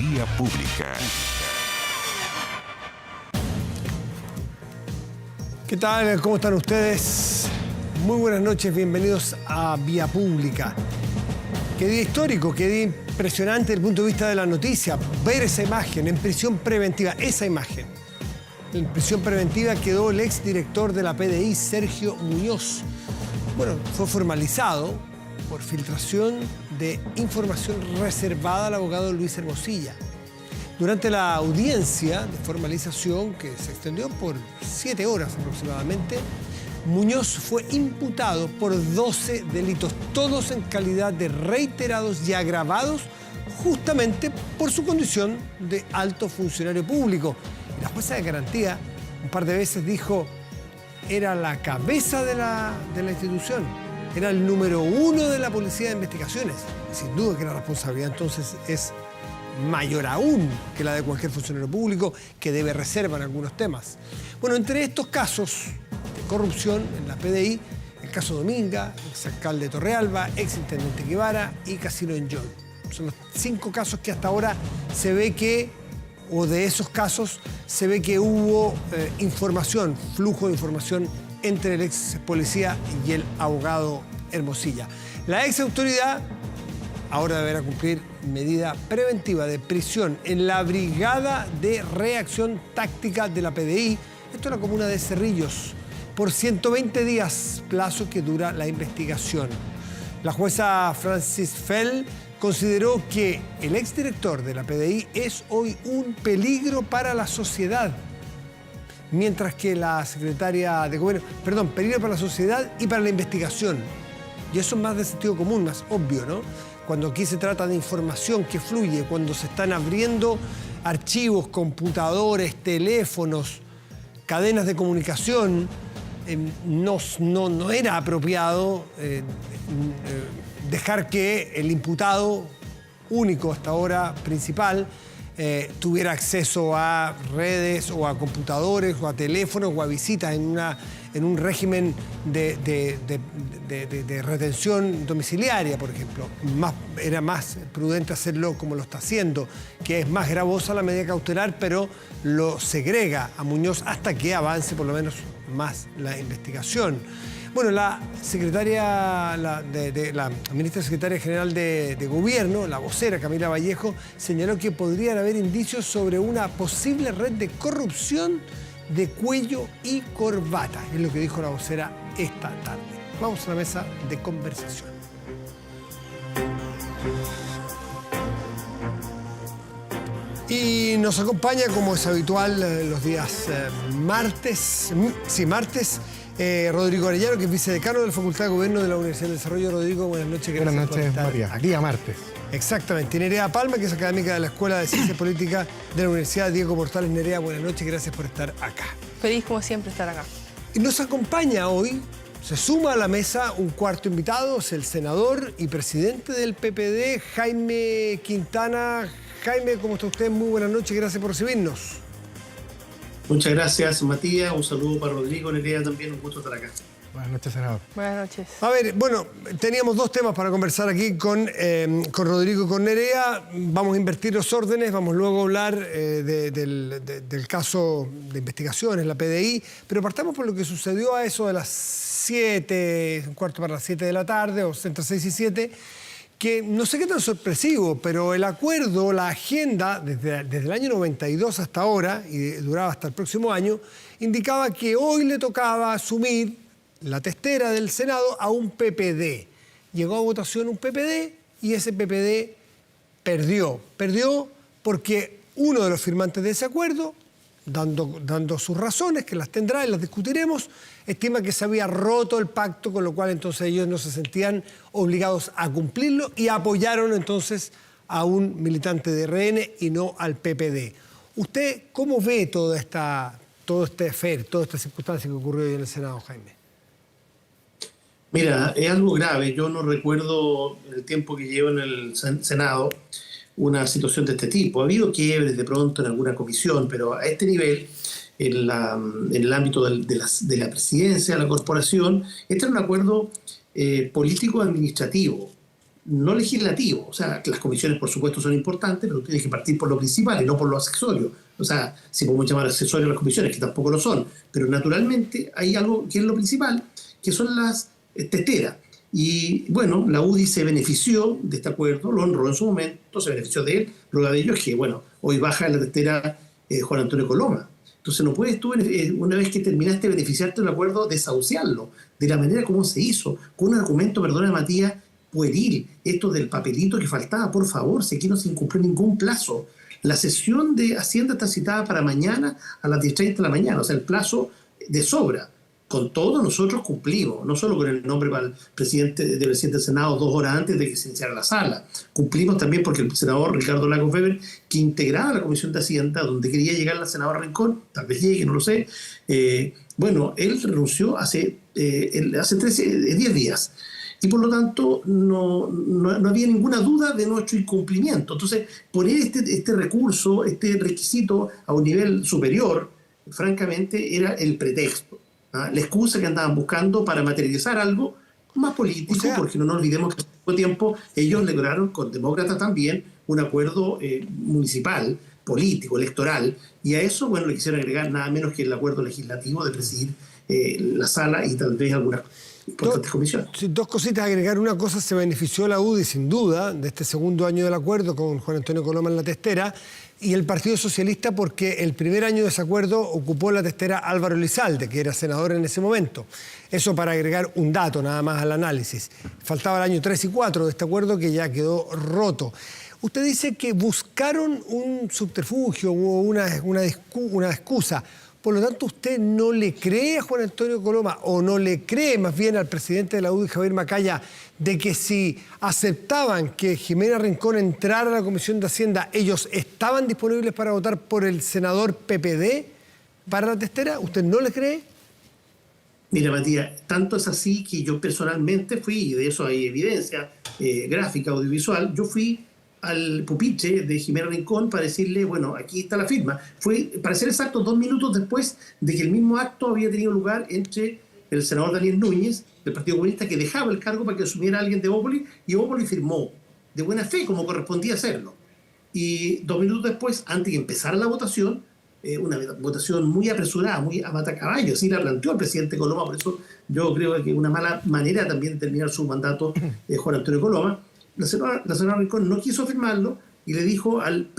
Vía Pública. ¿Qué tal? ¿Cómo están ustedes? Muy buenas noches, bienvenidos a Vía Pública. Qué día histórico, qué día impresionante desde el punto de vista de la noticia. Ver esa imagen en prisión preventiva, esa imagen. En prisión preventiva quedó el exdirector de la PDI, Sergio Muñoz. Bueno, fue formalizado por filtración de información reservada al abogado Luis Hermosilla. Durante la audiencia de formalización, que se extendió por 7 horas aproximadamente, Muñoz fue imputado por 12 delitos, todos en calidad de reiterados y agravados, justamente por su condición de alto funcionario público. Y la jueza de garantía un par de veces dijo, era la cabeza de la institución, era el número 1 de la Policía de Investigaciones. Y sin duda que la responsabilidad entonces es mayor aún que la de cualquier funcionario público que debe reserva en algunos temas. Bueno, entre estos casos de corrupción en la PDI, el caso Dominga, exalcalde de Torrealba, exintendente Guevara y Casino Enjoy. Son los 5 casos que hasta ahora se ve que, o de esos casos, se ve que hubo información, flujo de información entre el ex policía y el abogado Hermosilla. La ex autoridad ahora deberá cumplir medida preventiva de prisión en la Brigada de Reacción Táctica de la PDI, esto en la comuna de Cerrillos, por 120 días, plazo que dura la investigación. La jueza Francis Fell consideró que el exdirector de la PDI es hoy un peligro para la sociedad, mientras que la secretaria de Gobierno, peligro para la sociedad y para la investigación. Y eso es más de sentido común, más obvio, ¿no? Cuando aquí se trata de información que fluye, cuando se están abriendo archivos, computadores, teléfonos, cadenas de comunicación, no era apropiado dejar que el imputado único hasta ahora principal tuviera acceso a redes o a computadores o a teléfonos o a visitas en un régimen de retención domiciliaria, por ejemplo. Era más prudente hacerlo como lo está haciendo, que es más gravosa la medida cautelar, pero lo segrega a Muñoz hasta que avance por lo menos más la investigación. Bueno, la ministra secretaria general de Gobierno, la vocera Camila Vallejo, señaló que podrían haber indicios sobre una posible red de corrupción de cuello y corbata. Es lo que dijo la vocera esta tarde. Vamos a la mesa de conversación. Y nos acompaña, como es habitual, los días martes, Rodrigo Arellano, que es vicedecano de la Facultad de Gobierno de la Universidad del Desarrollo. Rodrigo, buenas noches. Buenas noches, María. Día martes. Exactamente. Y Nerea Palma, que es académica de la Escuela de Ciencias Políticas de la Universidad Diego Portales. Nerea, buenas noches, gracias por estar acá. Feliz como siempre estar acá. Y nos acompaña hoy, se suma a la mesa un cuarto invitado, es el senador y presidente del PPD, Jaime Quintana. Jaime, ¿cómo está usted? Muy buenas noches, gracias por recibirnos. Muchas gracias, Matías. Un saludo para Rodrigo, Nerea también, un gusto estar acá. Buenas noches, senador. Buenas noches. A ver, bueno, teníamos 2 temas para conversar aquí con Rodrigo y con Nerea. Vamos a invertir los órdenes, vamos luego a hablar del caso de investigaciones, la PDI, pero partamos por lo que sucedió a eso de las 7, un cuarto para las 7 de la tarde, o entre 6 y 7, que no sé qué tan sorpresivo, pero el acuerdo, la agenda, desde el año 92 hasta ahora, y duraba hasta el próximo año, indicaba que hoy le tocaba asumir la testera del Senado a un PPD. Llegó a votación un PPD y ese PPD perdió. Perdió porque uno de los firmantes de ese acuerdo, dando sus razones, que las tendrá y las discutiremos, estima que se había roto el pacto, con lo cual entonces ellos no se sentían obligados a cumplirlo y apoyaron entonces a un militante de RN y no al PPD. ¿Usted cómo ve todo este affair, toda esta circunstancia que ocurrió hoy en el Senado, Jaime? Mira, es algo grave. Yo no recuerdo en el tiempo que llevo en el Senado una situación de este tipo. Ha habido quiebres de pronto en alguna comisión, pero a este nivel, en el ámbito de la presidencia de la corporación, este era un acuerdo político-administrativo. no legislativo. O sea, que las comisiones, por supuesto, son importantes, pero tienes que partir por lo principal y no por lo accesorio. O sea, si podemos llamar accesorios a las comisiones, que tampoco lo son, pero naturalmente hay algo que es lo principal, que son las testeras. Y bueno, la UDI se benefició de este acuerdo, lo honró en su momento, se benefició de él. Prueba de ello es que, bueno, hoy baja la testera Juan Antonio Coloma. Entonces no puedes tú, una vez que terminaste de beneficiarte del acuerdo, desahuciarlo de la manera como se hizo, con un argumento, perdona Matías, pueril, esto del papelito que faltaba, por favor, si aquí no se incumplió ningún plazo. La sesión de Hacienda está citada para mañana a las 10:30 de la mañana, o sea, el plazo de sobra. Con todo nosotros cumplimos, no solo con el nombre para el presidente del Senado 2 horas antes de que se iniciara la sala. Cumplimos también porque el senador Ricardo Lagos Weber, que integraba la Comisión de Hacienda, donde quería llegar la senadora Rincón, tal vez llegue, no lo sé, bueno, él renunció hace 10 días. Y por lo tanto no había ninguna duda de nuestro incumplimiento. Entonces, poner este recurso, este requisito a un nivel superior, francamente era el pretexto. La excusa que andaban buscando para materializar algo más político, o sea, porque no nos olvidemos que hace poco tiempo ellos lograron con demócratas también un acuerdo municipal, político, electoral, y a eso, bueno, le quisieron agregar nada menos que el acuerdo legislativo de presidir la sala y tal vez algunas importantes comisiones. Dos cositas a agregar. Una cosa, se benefició la UDI sin duda de este segundo año del acuerdo con Juan Antonio Coloma en la testera, y el Partido Socialista porque el primer año de ese acuerdo ocupó la testera Álvaro Elizalde, que era senador en ese momento. Eso para agregar un dato nada más al análisis. Faltaba el año 3 y 4 de este acuerdo que ya quedó roto. Usted dice que buscaron un subterfugio o una excusa. Por lo tanto, ¿usted no le cree a Juan Antonio Coloma o no le cree más bien al presidente de la UDI, Javier Macaya, de que si aceptaban que Jimena Rincón entrara a la Comisión de Hacienda, ellos estaban disponibles para votar por el senador PPD para la testera? ¿Usted no le cree? Mira, Matías, tanto es así que yo personalmente fui, y de eso hay evidencia gráfica, audiovisual, yo fui al pupitre de Jimena Rincón para decirle, bueno, aquí está la firma. Fue, para ser exacto, 2 minutos después de que el mismo acto había tenido lugar entre el senador Daniel Núñez, del Partido Comunista, que dejaba el cargo para que asumiera alguien de Bópoli, y Bópoli firmó, de buena fe, como correspondía hacerlo. Y 2 minutos después, antes de que empezara la votación, una votación muy apresurada, muy a matacaballo, así la planteó el presidente Coloma, por eso yo creo que una mala manera también de terminar su mandato Juan Antonio Coloma. La señora Rincón no quiso firmarlo y le dijo al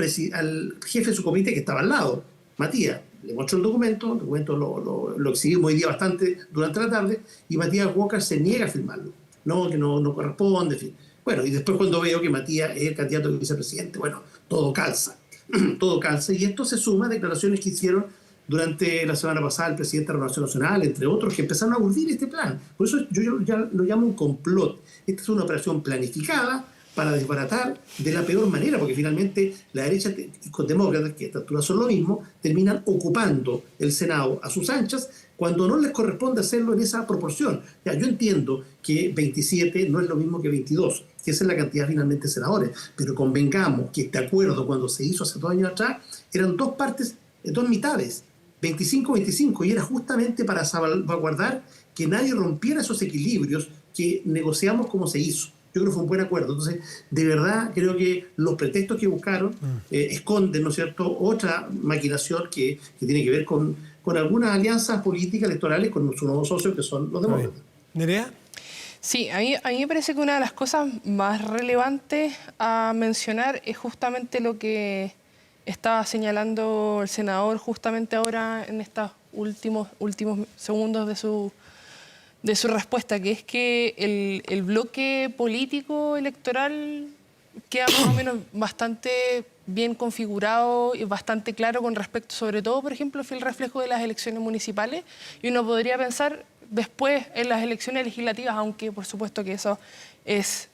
jefe de su comité que estaba al lado, Matías, le mostró el documento lo exhibimos hoy día bastante durante la tarde, y Matías Walker se niega a firmarlo, que no corresponde, en fin. Bueno, y después cuando veo que Matías es el candidato a vicepresidente, bueno, todo calza, y esto se suma a declaraciones que hicieron durante la semana pasada el presidente de la Renovación Nacional, entre otros, que empezaron a urdir este plan. Por eso yo ya lo llamo un complot. Esta es una operación planificada para desbaratar de la peor manera, porque finalmente la derecha con demócratas, que a esta altura son lo mismo, terminan ocupando el Senado a sus anchas cuando no les corresponde hacerlo en esa proporción. Ya, yo entiendo que 27 no es lo mismo que 22, que esa es la cantidad finalmente de senadores, pero convengamos que este acuerdo, cuando se hizo hace 2 años atrás, eran 2 partes, 2 mitades, 25-25, y era justamente para salvaguardar que nadie rompiera esos equilibrios que negociamos como se hizo. Yo creo que fue un buen acuerdo. Entonces, de verdad, creo que los pretextos que buscaron esconden, ¿no es cierto?, otra maquinación que tiene que ver con algunas alianzas políticas electorales con sus nuevos socios, que son los demócratas. ¿Nerea? Sí, a mí me parece que una de las cosas más relevantes a mencionar es justamente lo que estaba señalando el senador justamente ahora en estos últimos segundos de su respuesta, que es que el bloque político electoral queda más o menos bastante bien configurado y bastante claro con respecto, sobre todo, por ejemplo, fue el reflejo de las elecciones municipales, y uno podría pensar después en las elecciones legislativas, aunque por supuesto que eso es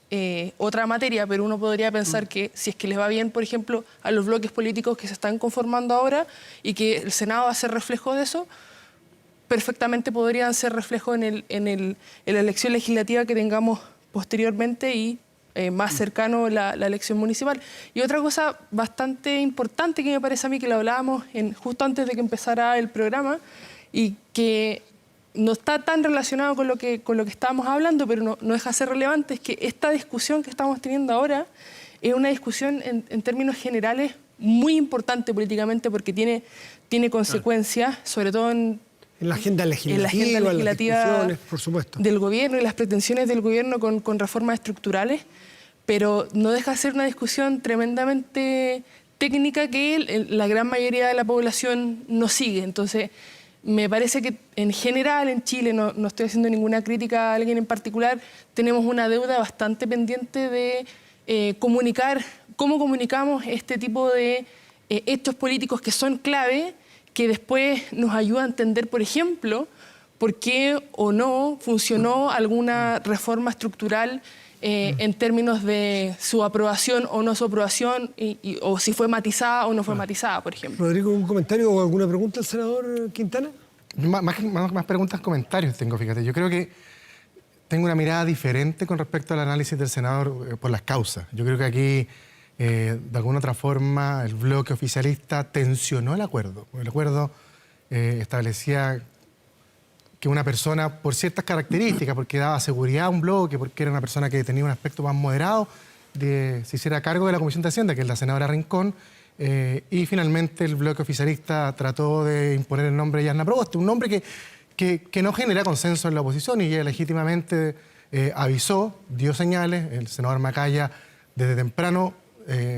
otra materia, pero uno podría pensar que si es que les va bien, por ejemplo, a los bloques políticos que se están conformando ahora y que el Senado va a ser reflejo de eso, perfectamente podrían ser reflejo en la elección legislativa que tengamos posteriormente y más cercano la elección municipal. Y otra cosa bastante importante que me parece a mí, que lo hablábamos justo antes de que empezara el programa, y que no está tan relacionado con lo que estábamos hablando, pero no deja de ser relevante, es que esta discusión que estamos teniendo ahora es una discusión en términos generales muy importante políticamente porque tiene consecuencias, sobre todo en la agenda legislativa, en las discusiones, por supuesto, del gobierno y las pretensiones del gobierno con reformas estructurales, pero no deja de ser una discusión tremendamente técnica que la gran mayoría de la población no sigue. Entonces, me parece que en general en Chile, no estoy haciendo ninguna crítica a alguien en particular, tenemos una deuda bastante pendiente de comunicar, cómo comunicamos este tipo de hechos políticos que son clave, que después nos ayuda a entender, por ejemplo, por qué o no funcionó alguna reforma estructural en términos de su aprobación o no su aprobación, o si fue matizada o no fue matizada, por ejemplo. Rodrigo, ¿un comentario o alguna pregunta al senador Quintana? Más preguntas, comentarios tengo, fíjate. Yo creo que tengo una mirada diferente con respecto al análisis del senador por las causas. Yo creo que aquí, de alguna otra forma, el bloque oficialista tensionó el acuerdo. El acuerdo establecía que una persona, por ciertas características, porque daba seguridad a un bloque, porque era una persona que tenía un aspecto más moderado, se hiciera cargo de la Comisión de Hacienda, que es la senadora Rincón, y finalmente el bloque oficialista trató de imponer el nombre de Yarna Proboste, un nombre que no genera consenso en la oposición y ella legítimamente avisó, dio señales, el senador Macaya desde temprano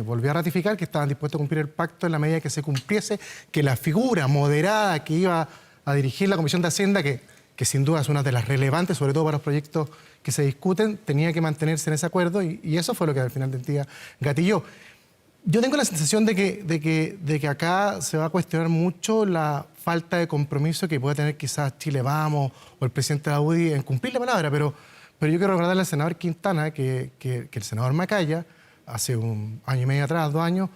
volvió a ratificar que estaban dispuestos a cumplir el pacto en la medida que se cumpliese, que la figura moderada que iba a dirigir la Comisión de Hacienda, que sin duda es una de las relevantes, sobre todo para los proyectos que se discuten, tenía que mantenerse en ese acuerdo y eso fue lo que al final del día gatilló. Yo tengo la sensación de que acá se va a cuestionar mucho la falta de compromiso que puede tener quizás Chile Vamos o el presidente de la UDI en cumplir la palabra, pero yo quiero recordarle al senador Quintana que el senador Macaya, hace un año y medio atrás, 2 años,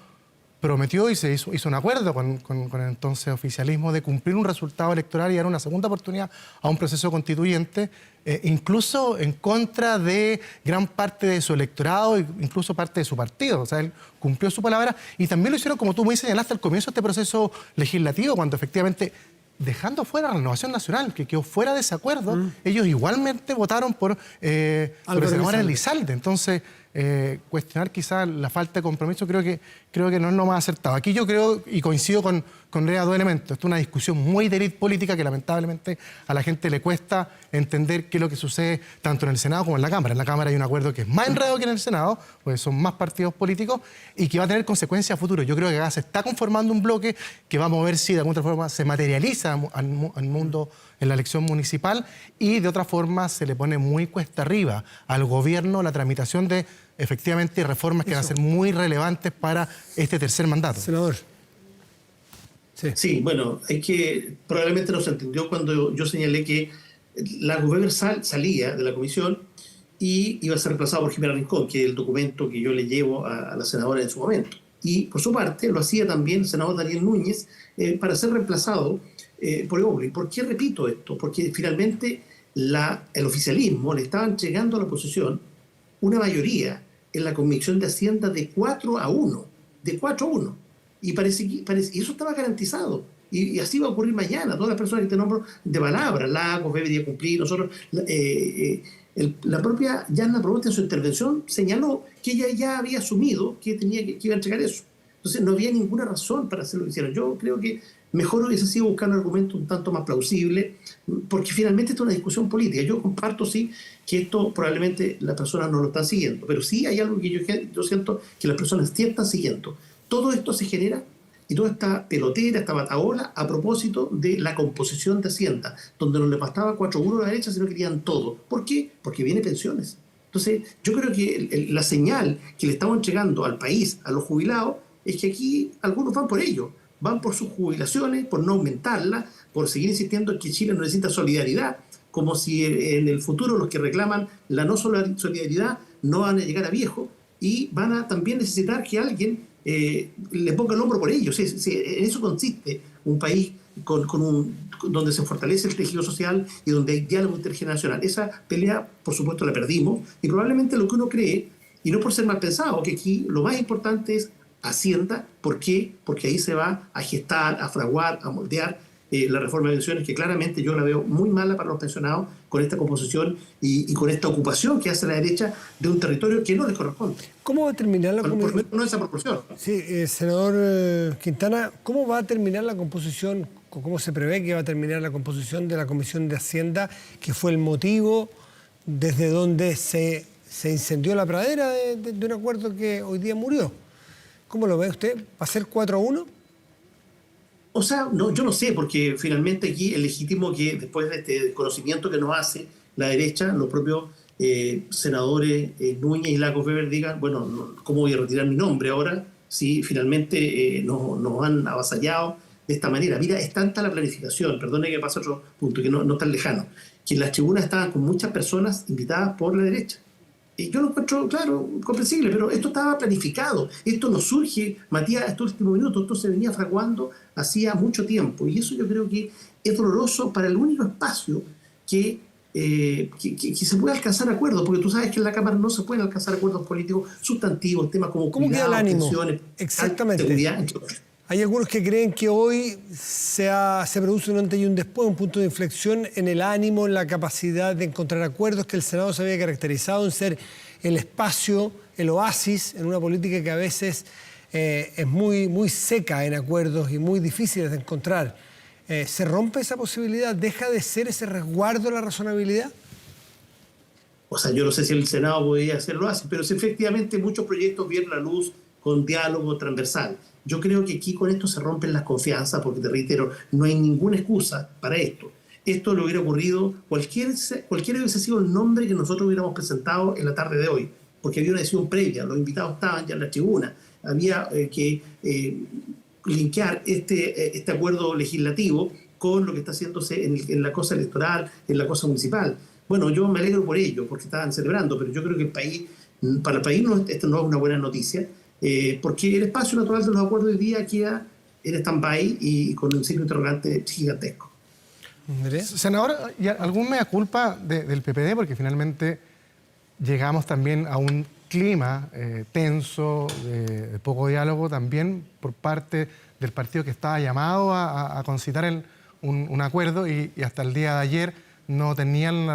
prometió y se hizo un acuerdo con el entonces oficialismo de cumplir un resultado electoral y dar una segunda oportunidad a un proceso constituyente, incluso en contra de gran parte de su electorado, incluso parte de su partido. O sea, él cumplió su palabra y también lo hicieron, como tú muy señalaste, al comienzo de este proceso legislativo, cuando efectivamente, dejando fuera la Renovación Nacional, que quedó fuera de ese acuerdo, ellos igualmente votaron por el senador Elizalde. Entonces, cuestionar quizás la falta de compromiso creo que no es lo más acertado. Aquí yo creo y coincido con Rea dos elementos. Esto es una discusión muy de élite política que lamentablemente a la gente le cuesta entender qué es lo que sucede tanto en el Senado como en la Cámara. En la Cámara hay un acuerdo que es más enredado que en el Senado, pues son más partidos políticos y que va a tener consecuencias a futuro. Yo creo que acá se está conformando un bloque que vamos a ver si de alguna otra forma se materializa al mundo en la elección municipal y de otra forma se le pone muy cuesta arriba al gobierno la tramitación de efectivamente reformas que van a ser muy relevantes para este tercer mandato. Senador. Sí, bueno, probablemente no se entendió cuando yo señalé que la Gobernador salía de la comisión y iba a ser reemplazado por Jimena Rincón, que es el documento que yo le llevo a la senadora en su momento. Y por su parte lo hacía también el senador Daniel Núñez para ser reemplazado por Eóboli. ¿Por qué repito esto? Porque finalmente el oficialismo le estaba entregando a la oposición una mayoría en la Comisión de Hacienda de 4-1, de 4-1. Y y eso estaba garantizado. Y así va a ocurrir mañana. Todas las personas que te nombro de palabra, Lagos debería cumplir, nosotros... la propia Yarna Proboste en su intervención señaló que ella ya había asumido que iba a entregar eso. Entonces no había ninguna razón para hacer lo que hicieron. Yo creo que mejor hubiese sido buscar un argumento un tanto más plausible, porque finalmente esto es una discusión política. Yo comparto, sí, que esto probablemente las personas no lo están siguiendo, pero sí hay algo que yo siento que las personas sí están siguiendo. Todo esto se genera y toda esta pelotera, esta batahola, a propósito de la composición de Hacienda, donde no le bastaba 4-1 a la derecha, sino querían todo. ¿Por qué? Porque viene pensiones. Entonces, yo creo que la señal que le estamos entregando al país, a los jubilados, es que aquí algunos van por ello. Van por sus jubilaciones, por no aumentarlas, por seguir insistiendo en que Chile no necesita solidaridad, como si en el futuro los que reclaman la no solidaridad no van a llegar a viejo y van a también necesitar que alguien le ponga el hombro por ellos. En eso consiste un país donde se fortalece el tejido social y donde hay diálogo intergeneracional. Esa pelea, por supuesto, la perdimos y probablemente lo que uno cree, y no por ser mal pensado, que aquí lo más importante es Hacienda. ¿Por qué? Porque ahí se va a gestar, a fraguar, a moldear la reforma de pensiones, que claramente yo la veo muy mala para los pensionados con esta composición y con esta ocupación que hace la derecha de un territorio que no les corresponde. ¿Cómo va a terminar la comisión? No esa proporción. Sí, senador Quintana, ¿cómo va a terminar la composición, cómo se prevé que va a terminar la composición de la Comisión de Hacienda, que fue el motivo desde donde se incendió la pradera de un acuerdo que hoy día murió? ¿Cómo lo ve usted? ¿Va a ser 4-1? O sea, no, yo no sé, porque finalmente aquí es legítimo que después de este conocimiento que nos hace la derecha, los propios senadores Núñez y Lagos Weber digan, bueno, ¿cómo voy a retirar mi nombre ahora si finalmente nos han avasallado de esta manera? Mira, es tanta la planificación, perdone que pase otro punto, que no tan lejano, que en las tribunas estaban con muchas personas invitadas por la derecha. Y yo lo encuentro, claro, comprensible, pero esto estaba planificado. Esto no surge, Matías, estos últimos minutos, esto se venía fraguando hacía mucho tiempo. Y eso yo creo que es doloroso para el único espacio que se puede alcanzar acuerdos, porque tú sabes que en la Cámara no se pueden alcanzar acuerdos políticos sustantivos, temas como ¿cómo queda el ánimo? Pensiones, exactamente. Seguridad, entre otros. Hay algunos que creen que hoy se produce un antes y un después, un punto de inflexión en el ánimo, en la capacidad de encontrar acuerdos, que el Senado se había caracterizado en ser el espacio, el oasis, en una política que a veces es muy, muy seca en acuerdos y muy difíciles de encontrar. ¿Se rompe esa posibilidad? ¿Deja de ser ese resguardo de la razonabilidad? O sea, yo no sé si el Senado podría hacerlo así, pero si efectivamente muchos proyectos vieron la luz con diálogo transversal. Yo creo que aquí con esto se rompen las confianzas, porque te reitero, no hay ninguna excusa para esto. Esto le hubiera ocurrido, cualquiera hubiese sido el nombre que nosotros hubiéramos presentado en la tarde de hoy, porque había una decisión previa, los invitados estaban ya en la tribuna, había que linkear este acuerdo legislativo con lo que está haciéndose en la cosa electoral, en la cosa municipal. Bueno, yo me alegro por ello, porque estaban celebrando, pero yo creo que para el país esto no es una buena noticia, porque el espacio natural de los acuerdos hoy día queda en stand-by y con un signo interrogante gigantesco. Senador, ¿y algún mea culpa del PPD? Porque finalmente llegamos también a un clima tenso, de poco diálogo también por parte del partido que estaba llamado a concitar un acuerdo y hasta el día de ayer no tenían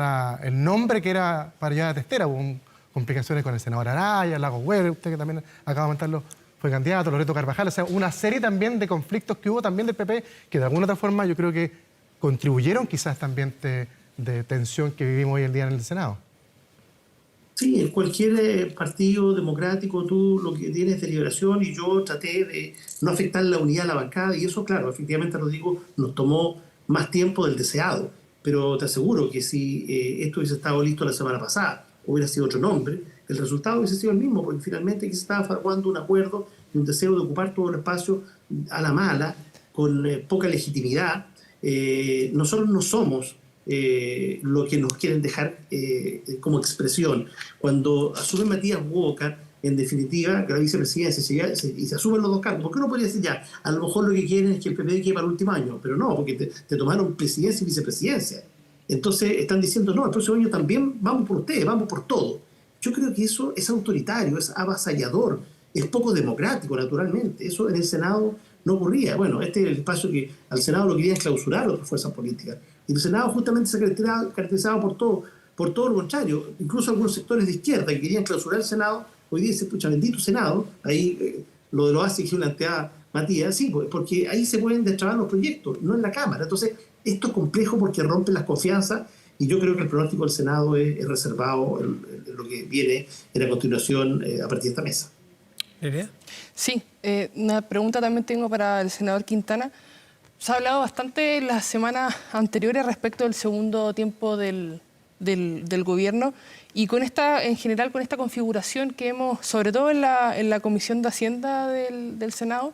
el nombre que era para allá de Testera. Hubo complicaciones con el senador Araya, Lagos Weber, usted que también acaba de comentarlo, fue candidato, Loreto Carvajal, o sea, una serie también de conflictos que hubo también del PP que de alguna otra forma yo creo que contribuyeron quizás a este ambiente de tensión que vivimos hoy en día en el Senado. Sí, en cualquier partido democrático tú lo que tienes es deliberación, y yo traté de no afectar la unidad de la bancada, y eso, claro, efectivamente, Rodrigo, nos tomó más tiempo del deseado, pero te aseguro que si esto hubiese estado listo la semana pasada, hubiera sido otro nombre, el resultado hubiese sido el mismo, porque finalmente aquí se estaba fraguando un acuerdo y un deseo de ocupar todo el espacio a la mala, con poca legitimidad. Nosotros no somos lo que nos quieren dejar como expresión. Cuando asume Matías Walker, en definitiva, que la vicepresidencia y se asumen los dos cargos, ¿por qué no podría decir ya? A lo mejor lo que quieren es que el PP quede para el último año, pero no, porque te tomaron presidencia y vicepresidencia. Entonces están diciendo, no, el próximo año también vamos por ustedes, vamos por todo. Yo creo que eso es autoritario, es avasallador, es poco democrático, naturalmente. Eso en el Senado no ocurría. Bueno, este es el espacio que al Senado lo querían clausurar otras fuerzas políticas. Y el Senado justamente se caracterizaba por todo lo contrario. Incluso algunos sectores de izquierda que querían clausurar el Senado, hoy día se pucha, bendito Senado, ahí lo de los ASI que planteaba Matías, sí, porque ahí se pueden destrabar los proyectos, no en la Cámara. Entonces, esto es complejo porque rompe las confianzas, y yo creo que el pronóstico del Senado es reservado en lo que viene en la continuación a partir de esta mesa. ¿Lidia? Sí, una pregunta también tengo para el senador Quintana. Se ha hablado bastante en las semanas anteriores respecto del segundo tiempo del gobierno, y con en general con esta configuración que hemos, sobre todo en la Comisión de Hacienda del Senado,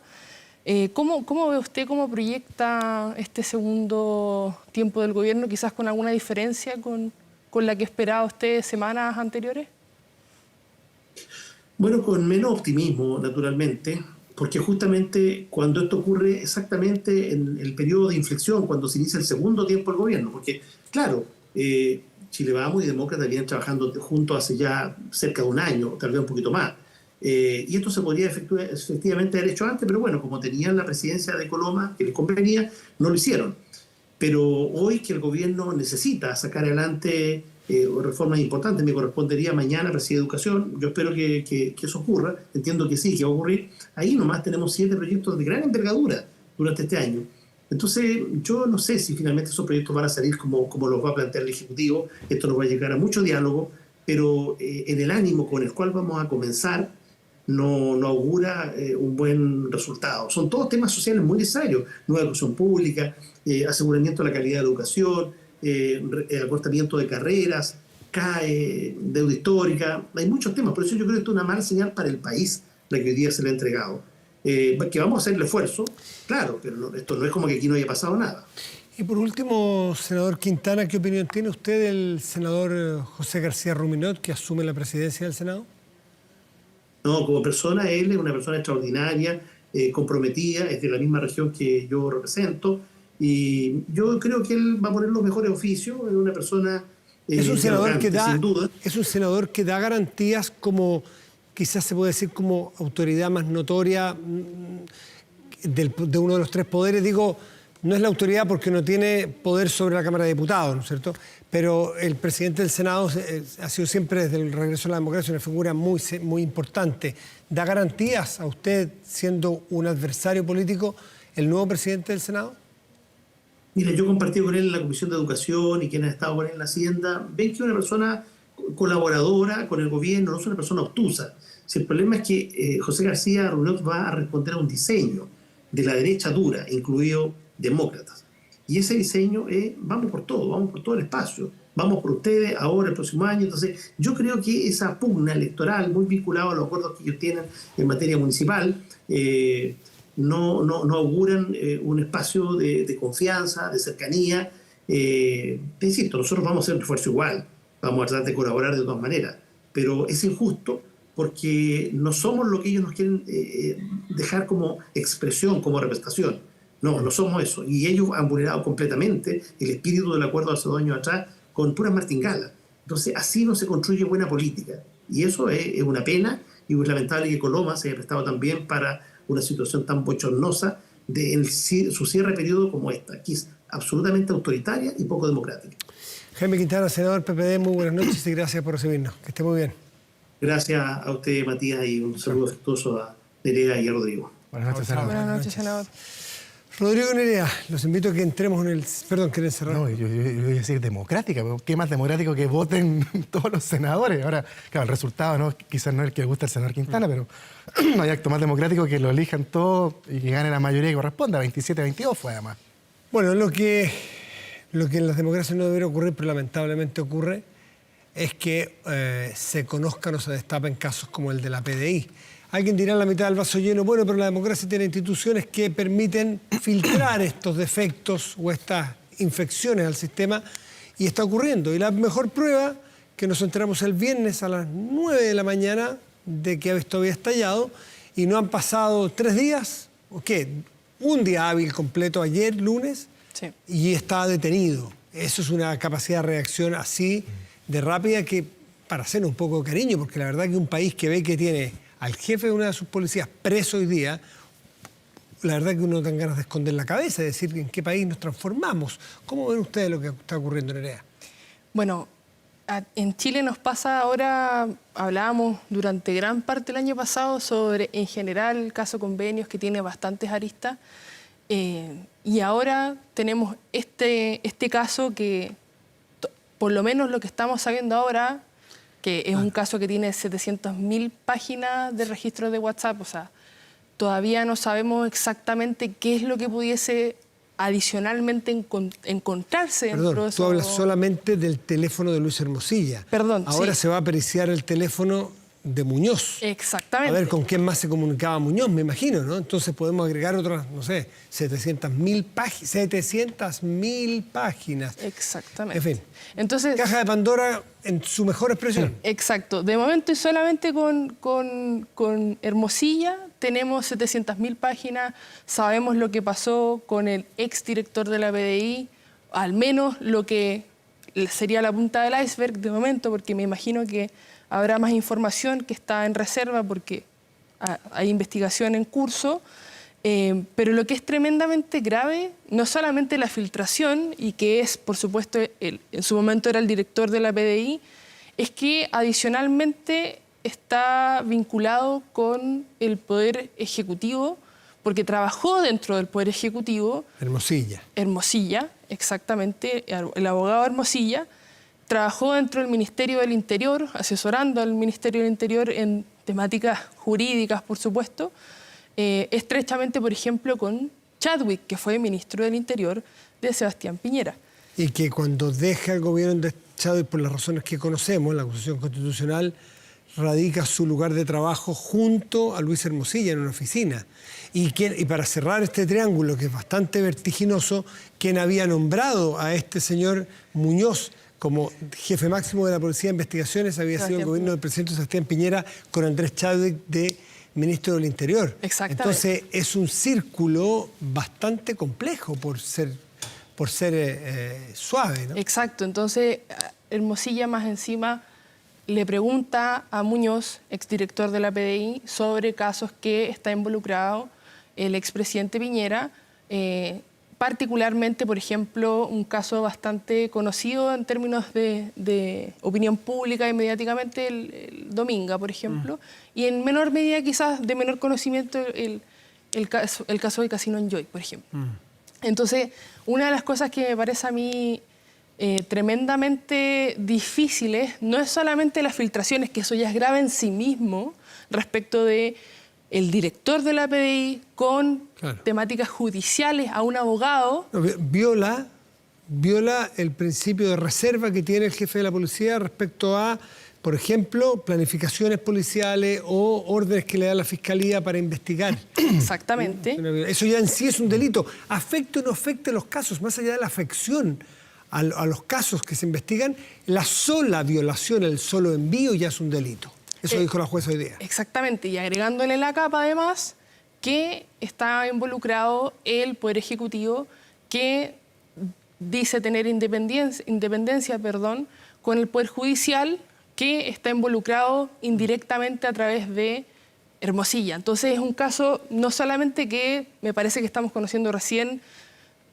¿cómo ve usted, cómo proyecta este segundo tiempo del gobierno, quizás con alguna diferencia con la que esperaba usted semanas anteriores? Bueno, con menos optimismo, naturalmente, porque justamente cuando esto ocurre exactamente en el periodo de inflexión, cuando se inicia el segundo tiempo del gobierno, porque, claro, Chile Vamos y Demócratas vienen trabajando juntos hace ya cerca de un año, tal vez un poquito más. Y esto se podría efectivamente haber hecho antes, pero bueno, como tenían la presidencia de Coloma, que les convenía, no lo hicieron. Pero hoy que el gobierno necesita sacar adelante reformas importantes, me correspondería mañana presidir Educación, yo espero que eso ocurra, entiendo que sí, que va a ocurrir. Ahí nomás tenemos 7 proyectos de gran envergadura durante este año. Entonces, yo no sé si finalmente esos proyectos van a salir como los va a plantear el Ejecutivo. Esto nos va a llegar a mucho diálogo, pero en el ánimo con el cual vamos a comenzar no augura un buen resultado. Son todos temas sociales muy necesarios: nueva educación pública, aseguramiento de la calidad de educación, acortamiento de carreras, CAE, deuda histórica. Hay muchos temas, por eso yo creo que esto es una mala señal para el país la que hoy día se le ha entregado. Que vamos a hacer el esfuerzo, claro, pero esto no es como que aquí no haya pasado nada. Y por último, senador Quintana, ¿qué opinión tiene usted del senador José García Ruminot, que asume la presidencia del Senado? No, como persona, él es una persona extraordinaria, comprometida, es de la misma región que yo represento, y yo creo que él va a poner los mejores oficios. Es una persona es un senador que da, sin duda. Es un senador que da garantías como, quizás se puede decir, como autoridad más notoria de uno de los 3 poderes. Digo, no es la autoridad porque no tiene poder sobre la Cámara de Diputados, ¿no es cierto? Pero el presidente del Senado ha sido siempre, desde el regreso a la democracia, una figura muy importante. ¿Da garantías a usted, siendo un adversario político, el nuevo presidente del Senado? Mira, yo compartí con él en la Comisión de Educación y quienes han estado con él en la Hacienda. Ven que es una persona colaboradora con el gobierno, no es una persona obtusa. Si el problema es que José García Ruminot va a responder a un diseño de la derecha dura, incluido demócratas. Y ese diseño es: vamos por todo el espacio, vamos por ustedes ahora, el próximo año. Entonces, yo creo que esa pugna electoral, muy vinculada a los acuerdos que ellos tienen en materia municipal, no auguran un espacio de confianza, de cercanía. Te insisto, nosotros vamos a hacer un esfuerzo igual, vamos a tratar de colaborar de todas maneras, pero es injusto porque no somos lo que ellos nos quieren dejar como expresión, como representación. No somos eso. Y ellos han vulnerado completamente el espíritu del acuerdo de hace 2 años atrás con puras martingalas. Entonces, así no se construye buena política. Y eso es una pena, y es lamentable que Coloma se haya prestado también para una situación tan bochornosa en su cierre de periodo como esta, que es absolutamente autoritaria y poco democrática. Jaime Quintana, senador PPD, muy buenas noches y gracias por recibirnos. Que esté muy bien. Gracias a usted, Matías, y un saludo afectuoso a Nerea y a Rodrigo. Buenas noches, senador. Buenas noches, senador. Rodrigo Nerea, los invito a que entremos en el... Perdón, ¿quieren cerrar? No, yo iba a decir democrática, pero ¿qué más democrático que voten todos los senadores? Ahora, claro, el resultado no, quizás no es el que le gusta al senador Quintana, pero no hay acto más democrático que lo elijan todos y que gane la mayoría que corresponda. 27-22 fue además. Bueno, lo que en las democracias no debería ocurrir, pero lamentablemente ocurre, es que se conozcan o se destapen casos como el de la PDI. Alguien dirá en la mitad del vaso lleno: bueno, pero la democracia tiene instituciones que permiten filtrar estos defectos o estas infecciones al sistema, y está ocurriendo. Y la mejor prueba, que nos enteramos el viernes a las 9 de la mañana de que esto había estallado, y no han pasado 3 días, ¿o qué? Un día hábil completo ayer, lunes, Sí. y está detenido. Eso es una capacidad de reacción así de rápida, que para hacer un poco de cariño, porque la verdad que un país que ve que tiene al jefe de una de sus policías preso hoy día, la verdad que uno da ganas de esconder la cabeza y decir en qué país nos transformamos. ¿Cómo ven ustedes lo que está ocurriendo, Nerea? Bueno, en Chile nos pasa ahora, hablábamos durante gran parte del año pasado sobre, en general, el caso Convenios, que tiene bastantes aristas, y ahora tenemos este caso que, por lo menos lo que estamos sabiendo ahora, que es un caso que tiene 700.000 páginas de registros de WhatsApp. O sea, todavía no sabemos exactamente qué es lo que pudiese adicionalmente encontrarse dentro de Perdón, eso. tú hablas solamente del teléfono de Luis Hermosilla. Perdón, Ahora sí. se va a apreciar el teléfono de Muñoz. Exactamente. A ver con quién más se comunicaba Muñoz, me imagino, ¿no? Entonces podemos agregar otras, no sé, 700.000 páginas. 700.000 páginas. Exactamente. En fin. Entonces, Caja de Pandora en su mejor expresión. exacto. De momento, y solamente con Hermosilla tenemos 700.000 páginas. Sabemos lo que pasó con el exdirector de la PDI, al menos lo que sería la punta del iceberg de momento, porque me imagino que habrá más información que está en reserva porque hay investigación en curso. Pero lo que es tremendamente grave, no solamente la filtración, y que es, por supuesto, en su momento era el director de la PDI, es que adicionalmente está vinculado con el Poder Ejecutivo, porque trabajó dentro del Poder Ejecutivo. Hermosilla. Hermosilla, exactamente, el abogado Hermosilla, trabajó dentro del Ministerio del Interior, asesorando al Ministerio del Interior en temáticas jurídicas, por supuesto, estrechamente, por ejemplo, con Chadwick, que fue ministro del Interior de Sebastián Piñera. Y que cuando deja el gobierno de Chadwick, por las razones que conocemos, la acusación constitucional, radica su lugar de trabajo junto a Luis Hermosilla en una oficina. Y para cerrar este triángulo, que es bastante vertiginoso, quien había nombrado a este señor Muñoz como jefe máximo de la Policía de Investigaciones había sido el gobierno del presidente Sebastián Piñera con Andrés Chadwick de ministro del Interior. Exactamente. Entonces es un círculo bastante complejo por ser suave, ¿no? Exacto. Entonces Hermosilla más encima le pregunta a Muñoz, exdirector de la PDI, sobre casos que está involucrado el expresidente Piñera, particularmente, por ejemplo, un caso bastante conocido en términos de opinión pública y mediáticamente, el Dominga, por ejemplo, y en menor medida, quizás de menor conocimiento, el caso del Casino Enjoy, por ejemplo. Entonces, una de las cosas que me parece a mí tremendamente difíciles no es solamente las filtraciones, que eso ya es grave en sí mismo, respecto de el director de la PDI con temáticas judiciales a un abogado. No, viola el principio de reserva que tiene el jefe de la policía respecto a, por ejemplo, planificaciones policiales o órdenes que le da la Fiscalía para investigar. Exactamente. Eso ya en sí es un delito. Afecte o no afecte los casos, más allá de la afección a los casos que se investigan, la sola violación, el solo envío ya es un delito. Eso dijo la jueza hoy día. Exactamente, y agregándole la capa además que está involucrado el Poder Ejecutivo, que dice tener independencia, con el Poder Judicial, que está involucrado indirectamente a través de Hermosilla. Entonces es un caso no solamente que me parece que estamos conociendo recién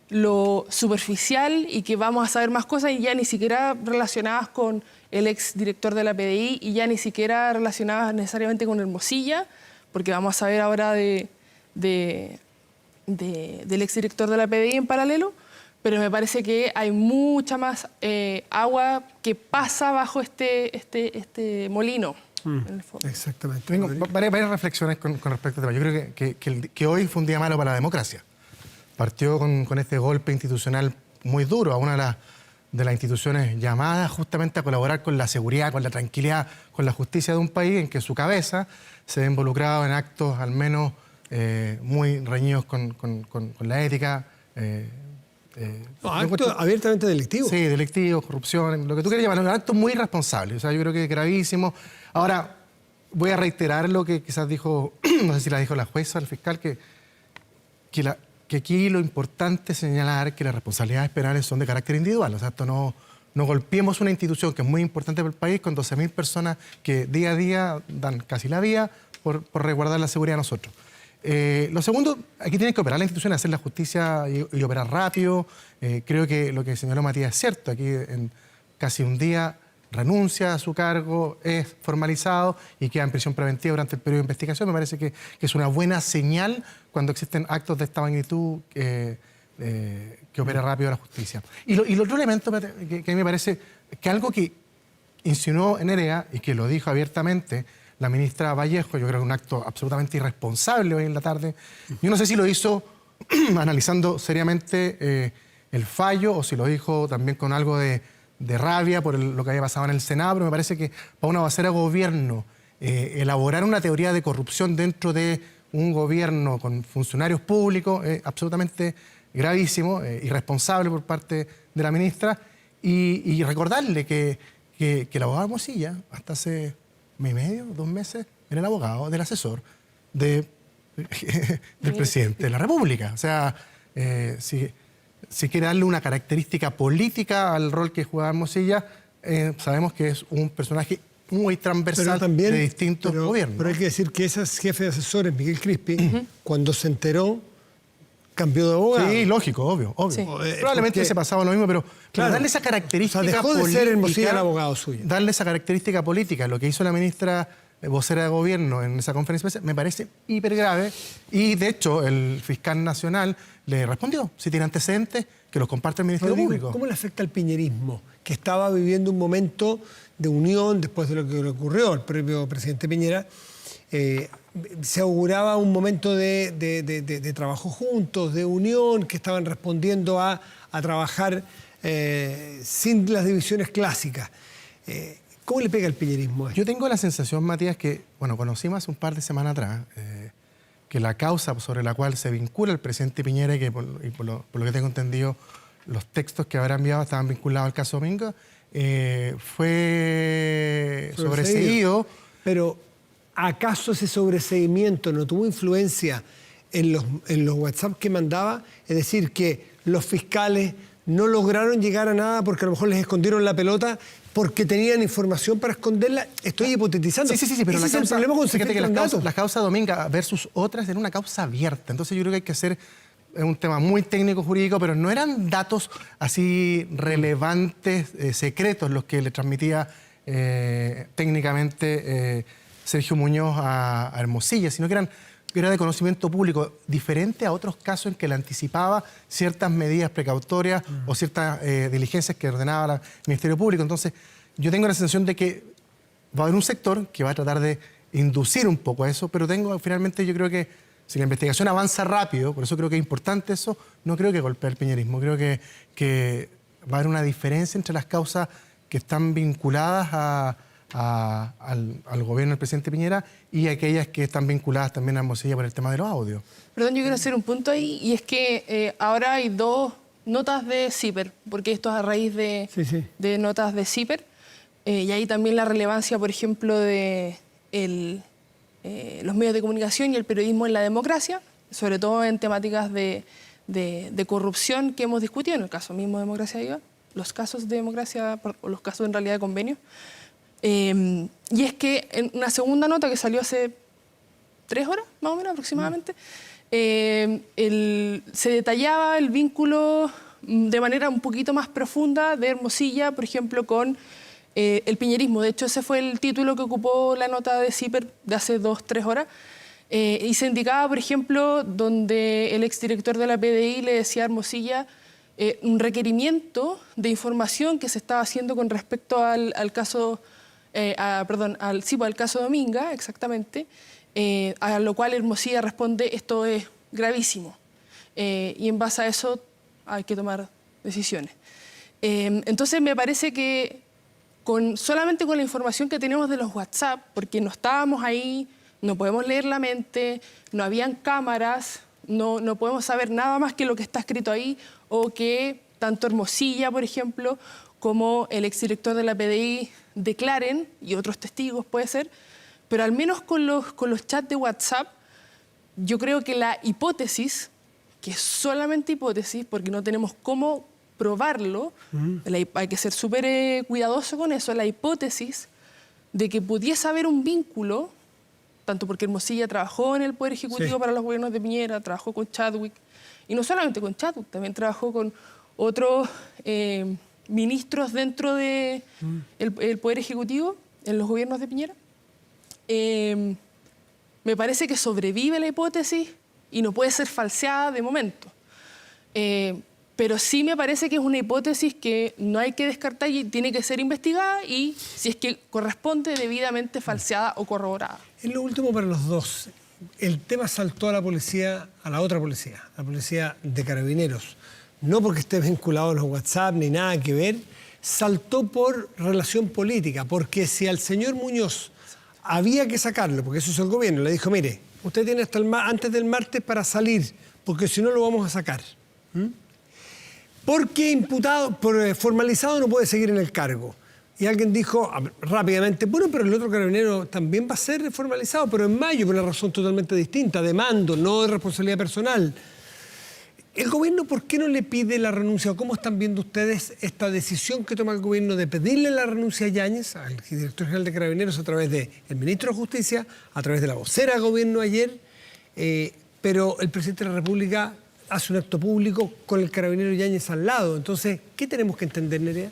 lo superficial y que vamos a saber más cosas y ya ni siquiera relacionadas con el ex director de la PDI y ya ni siquiera relacionadas necesariamente con Hermosilla, porque vamos a saber ahora del ex director de la PDI en paralelo, pero me parece que hay mucha más agua que pasa bajo este molino. En el fondo. Exactamente. Tengo varias reflexiones con respecto al tema. Yo creo que hoy fue un día malo para la democracia. Partió con este golpe institucional muy duro a una de las instituciones llamadas justamente a colaborar con la seguridad, con la tranquilidad, con la justicia de un país en que su cabeza se ve involucrado en actos al menos muy reñidos con la ética. Actos abiertamente delictivos. Sí, delictivos, corrupción, lo que tú quieras llamar, un acto muy irresponsable. O sea, yo creo que es gravísimo. Ahora, voy a reiterar lo que quizás dijo, no sé si la dijo la jueza, el fiscal, que aquí lo importante es señalar que las responsabilidades penales son de carácter individual. O sea, esto no golpeemos una institución que es muy importante para el país con 12.000 personas que día a día dan casi la vida por resguardar la seguridad de nosotros. Lo segundo, aquí tiene que operar la institución, hacer la justicia y operar rápido. Creo que lo que señaló Matías es cierto. Aquí en casi un día renuncia a su cargo, es formalizado y queda en prisión preventiva durante el periodo de investigación. Me parece que es una buena señal cuando existen actos de esta magnitud que opera rápido la justicia. Y el otro elemento que a mí me parece que algo que insinuó Nerea y que lo dijo abiertamente la ministra Vallejo, yo creo que un acto absolutamente irresponsable hoy en la tarde. Yo no sé si lo hizo analizando seriamente el fallo o si lo dijo también con algo de rabia por lo que había pasado en el Senado, pero me parece que para una vocera de gobierno elaborar una teoría de corrupción dentro de un gobierno con funcionarios públicos es absolutamente gravísimo, irresponsable por parte de la ministra, y recordarle que el abogado Hermosilla, hasta hace mes y medio, 2 meses, era el abogado del asesor del presidente de la República. O sea, si quiere darle una característica política al rol que jugaba Hermosilla, sabemos que es un personaje muy transversal de distintos gobiernos. Pero hay que decir que ese jefe de asesores, Miguel Crispi, cuando se enteró, cambió de abogado. Sí, lógico, obvio. Sí. Probablemente se pasaba lo mismo, pero darle esa característica o sea, dejó de ser Hermosilla el abogado suyo. Darle esa característica política, lo que hizo la ministra vocera de gobierno en esa conferencia me parece hiper grave, y de hecho el fiscal nacional le respondió, si tiene antecedentes, que los comparte el Ministerio Público. ¿Cómo le afecta al piñerismo, que estaba viviendo un momento de unión después de lo que le ocurrió al propio presidente Piñera? Se auguraba un momento de trabajo juntos, de unión, que estaban respondiendo a trabajar sin las divisiones clásicas. ¿Cómo le pega el piñerismo a esto? Yo tengo la sensación, Matías, que, conocimos hace un par de semanas atrás que la causa sobre la cual se vincula el presidente Piñera, y que por lo que tengo entendido, los textos que habrá enviado estaban vinculados al caso Domingo, fue sobreseído. Pero, ¿acaso ese sobreseimiento no tuvo influencia en los WhatsApp que mandaba? Es decir, que los fiscales no lograron llegar a nada porque a lo mejor les escondieron la pelota porque tenían información para esconderla. Estoy hipotetizando. Sí, pero ese la es causa, el problema con fíjate que datos. la causa Dominga versus otras era una causa abierta. Entonces yo creo que hay que hacer un tema muy técnico, jurídico, pero no eran datos así relevantes, secretos, los que le transmitía técnicamente Sergio Muñoz a Hermosilla, sino que era de conocimiento público, diferente a otros casos en que le anticipaba ciertas medidas precautorias o ciertas diligencias que ordenaba el Ministerio Público. Entonces, yo tengo la sensación de que va a haber un sector que va a tratar de inducir un poco a eso, pero finalmente yo creo que si la investigación avanza rápido, por eso creo que es importante eso, no creo que golpee el piñerismo. Creo que va a haber una diferencia entre las causas que están vinculadas al gobierno del presidente Piñera y aquellas que están vinculadas también a Hermosilla por el tema de los audios. Perdón, yo quiero hacer un punto ahí, y es que ahora hay dos notas de CIPER, porque esto es a raíz de notas de CIPER, y ahí también la relevancia, por ejemplo, de los medios de comunicación y el periodismo en la democracia, sobre todo en temáticas de corrupción que hemos discutido, en el caso mismo de Democracia Viva, los casos de democracia, o los casos en realidad de convenio. Y es que en una segunda nota que salió hace 3 horas, más o menos aproximadamente, se detallaba el vínculo de manera un poquito más profunda de Hermosilla, por ejemplo, con el piñerismo. De hecho, ese fue el título que ocupó la nota de CIPER de hace 2-3 horas. Y se indicaba, por ejemplo, donde el exdirector de la PDI le decía a Hermosilla un requerimiento de información que se estaba haciendo con respecto al caso... al caso Dominga, exactamente, a lo cual Hermosilla responde: esto es gravísimo, y en base a eso hay que tomar decisiones. Entonces me parece que solamente con la información que tenemos de los WhatsApp, porque no estábamos ahí, no podemos leer la mente, no habían cámaras, no podemos saber nada más que lo que está escrito ahí, o que tanto Hermosilla, por ejemplo, como el exdirector de la PDI declaren, y otros testigos puede ser, pero al menos con los chats de WhatsApp, yo creo que la hipótesis, que es solamente hipótesis, porque no tenemos cómo probarlo, hay que ser súper cuidadoso con eso, la hipótesis de que pudiese haber un vínculo, tanto porque Hermosilla trabajó en el Poder Ejecutivo para los gobiernos de Piñera, trabajó con Chadwick, y no solamente con Chadwick, también trabajó con otros... ministros dentro del Poder Ejecutivo, en los gobiernos de Piñera. Me parece que sobrevive la hipótesis y no puede ser falseada de momento. Pero sí me parece que es una hipótesis que no hay que descartar y tiene que ser investigada, y, si es que corresponde, debidamente falseada o corroborada. Es lo último para los dos. El tema saltó a la policía, a la otra policía, la policía de Carabineros. No porque esté vinculado a los WhatsApp ni nada que ver, saltó por relación política, porque si al señor Muñoz había que sacarlo, porque eso hizo el gobierno, le dijo: mire, usted tiene hasta antes del martes para salir, porque si no lo vamos a sacar. Porque imputado, formalizado, no puede seguir en el cargo. Y alguien dijo rápidamente: bueno, pero el otro carabinero también va a ser formalizado, pero en mayo, por una razón totalmente distinta, de mando, no de responsabilidad personal. ¿El gobierno por qué no le pide la renuncia? ¿O cómo están viendo ustedes esta decisión que toma el gobierno de pedirle la renuncia a Yáñez, al director general de Carabineros, a través del ministro de Justicia, a través de la vocera del gobierno ayer? Pero el presidente de la República hace un acto público con el carabinero Yáñez al lado. Entonces, ¿qué tenemos que entender, Nerea?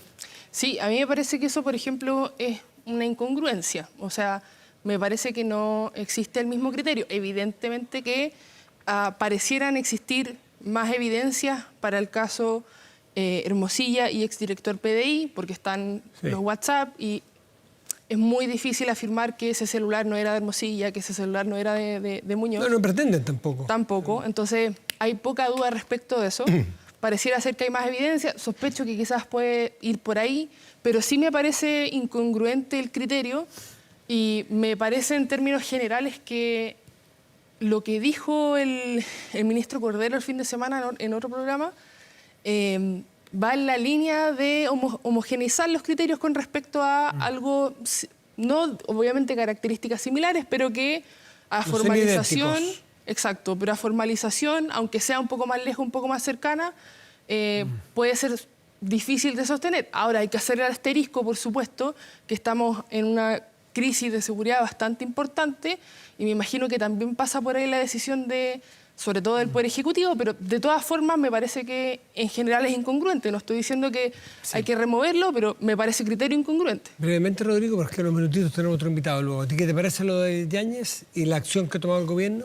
Sí, a mí me parece que eso, por ejemplo, es una incongruencia. O sea, me parece que no existe el mismo criterio. Evidentemente que parecieran existir más evidencias para el caso Hermosilla y exdirector PDI, porque están los WhatsApp y es muy difícil afirmar que ese celular no era de Hermosilla, que ese celular no era de Muñoz. No pretenden tampoco. Tampoco. Entonces, hay poca duda respecto de eso. Pareciera ser que hay más evidencia. Sospecho que quizás puede ir por ahí, pero sí me parece incongruente el criterio y me parece en términos generales que lo que dijo el ministro Cordero el fin de semana en otro programa va en la línea de homogeneizar los criterios con respecto a algo, no obviamente características similares, pero que a formalización, exacto, pero a formalización, aunque sea un poco más lejos, un poco más cercana, puede ser difícil de sostener. Ahora hay que hacer el asterisco, por supuesto, que estamos en una crisis de seguridad bastante importante y me imagino que también pasa por ahí la decisión sobre todo del Poder Ejecutivo, pero de todas formas me parece que en general es incongruente. No estoy diciendo que hay que removerlo, pero me parece criterio incongruente. Brevemente, Rodrigo, porque en unos minutitos tenemos otro invitado luego. ¿A ti qué te parece lo de Yáñez y la acción que ha tomado el gobierno?